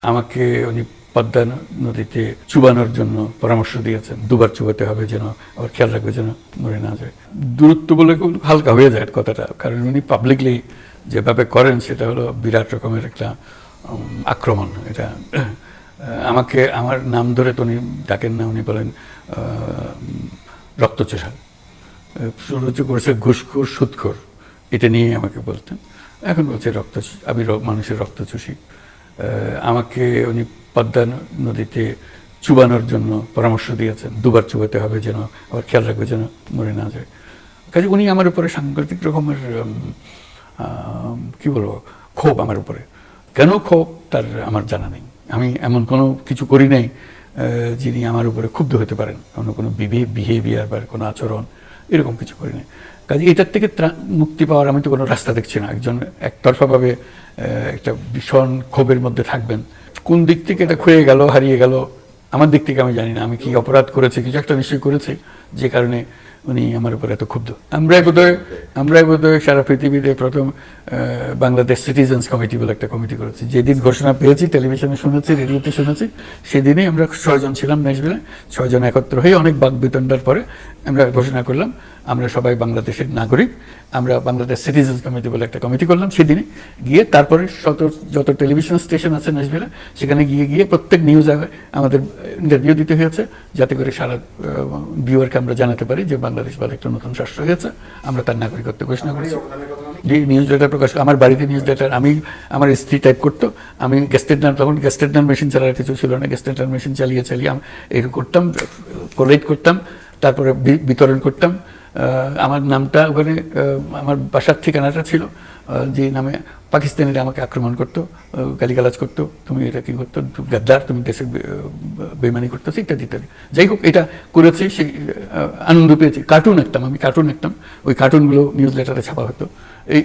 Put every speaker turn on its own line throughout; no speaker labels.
আমাকে উনি পদ্মা নদীতে চুবানোর জন্য পরামর্শ দিয়েছেন, দুবার চুবাতে হবে যেন, আবার খেয়াল রাখবে যেন মরে না যায়। দূরত্ব বলে হালকা হয়ে যায় কথাটা, কারণ উনি পাবলিকলি যেভাবে করেন সেটা হলো বিরাট রকমের একটা আক্রমণ। এটা আমাকে আমার নাম ধরে তো উনি ডাকেন না, উনি বলেন রক্তচোষা, শুরু করেছে ঘুষখোর সুদখোর, এটা নিয়ে আমাকে বলতেন। এখন বলছে আমি মানুষের রক্ত চুষি। আমাকে উনি পদ্মা নদীতে চুবানোর জন্য পরামর্শ দিয়েছেন, দুবার চুবাতে হবে যেন, আবার খেয়াল রাখবে যেন মরে না যায়। কাজে উনি আমার উপরে সাংঘাতিক রকমের কি বলবো ক্ষোভ আমার উপরে। কেন ক্ষোভ তার আমার জানা নেই। আমি এমন কোনো কিছু করি নাই যিনি আমার উপরে ক্ষুব্ধ হতে পারেন, কোনো বিহেভিয়ার বা কোনো আচরণ এরকম কিছু করি নাই। কাজে এটার থেকে মুক্তি পাওয়ার আমি তো কোনো রাস্তা দেখছি না। একজন একতরফাভাবে একটা ভীষণ ক্ষোভের মধ্যে থাকবেন, কোন দিক থেকে এটা ক্ষয়ে গেল হারিয়ে গেল আমার দিক থেকে আমি জানি না। আমি কি অপরাধ করেছি, কিছু একটা নিশ্চয়ই করেছি যে কারণে উনি আমার উপর এত ক্ষুব্ধ। আমরাই বোধহয় সারা পৃথিবীতে প্রথম বাংলাদেশ সিটিজেন্স কমিটি বলে একটা কমিটি করেছি। যেদিন ঘোষণা পেয়েছি, টেলিভিশনে শুনেছি, রেডিওতে শুনেছি, সেদিনই আমরা 6 জন ছিলাম ন্যাশভিলে। 6 জন একত্র হয়ে অনেক বাকবিতণ্ডার পরে আমরা ঘোষণা করলাম আমরা সবাই বাংলাদেশের নাগরিক। আমরা বাংলাদেশ সিটিজেন্স কমিটি বলে একটা কমিটি করলাম। সেদিনে গিয়ে তারপরে যত টেলিভিশন স্টেশন আছে ন্যাশভিলে, সেখানে গিয়ে প্রত্যেক নিউজ আমাদের ইন্টারভিউ দিতে হয়েছে, যাতে করে সারা ভিউয়ারকে আমরা জানাতে পারি যে বাংলাদেশ বলে একটা নতুন রাষ্ট্র হয়েছে, আমরা তার নাগরিকত্ব ঘোষণা করেছি। যে নিউজ লেটার প্রকাশ, আমার বাড়িতে নিউজ লেটার আমার স্ত্রী টাইপ করতো, আমি তখন গ্যাস্টেড নাম মেশিন চালার কিছু ছিল না, গ্যাস্টেড নাম মেশিন চালিয়ে আমি এই করতাম, কোলেট করতাম, তারপরে বিতরণ করতাম। আমার নামটা ওখানে আমার বাসার ঠিকানাটা ছিল, যে নামে পাকিস্তানিরা আমাকে আক্রমণ করতো, গালিগালাজ করতো, তুমি এটা কি করতো, গাদ্দার, তুমি দেশের বেমানি করতেছি, ইত্যাদি ইত্যাদি। যাই হোক, এটা করেছি, সেই আনন্দ পেয়েছি। আমি কার্টুন আঁকতাম, ওই কার্টুনগুলো নিউজ লেটারে ছাপা হতো।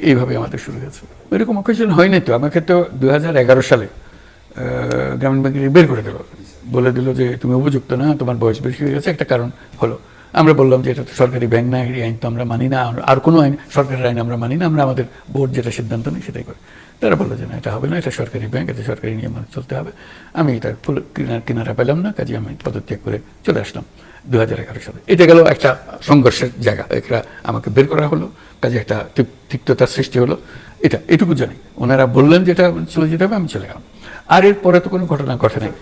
এইভাবে আমাদের শুরু হয়েছে। এরকম অকেশন হয়নি তো। আমাকে তো 2011 সালে গ্রামীণ ব্যাংক বের করে দিল, বলে দিল যে তুমি উপযুক্ত না, তোমার বয়স বেশি হয়ে গেছে। একটা কারণ হলো, আমরা বললাম যে এটা তো সরকারি ব্যাংক না, এই আইন তো আমরা মানি না, আর কোনো আইন, সরকারের আইন আমরা মানি না, আমরা আমাদের বোর্ড যেটা সিদ্ধান্ত নেই সেটাই করি। তারা বললো যে না, এটা হবে না, এটা সরকারি ব্যাংক, এটা সরকারি নিয়ম মানে চলতে হবে। আমি এটার কিনারা পেলাম না, কাজে আমি পদত্যাগ করে চলে আসলাম 2011 সালে। এটা গেল একটা সংঘর্ষের জায়গা, একটা আমাকে বের করা হলো, কাজে একটা তিক্ততার সৃষ্টি হলো। এটুকু জানি। ওনারা বললেন যে এটা চলে যেতে হবে, আমি চলে গেলাম। আর এর পরে তো কোনো ঘটনা ঘটে নাই।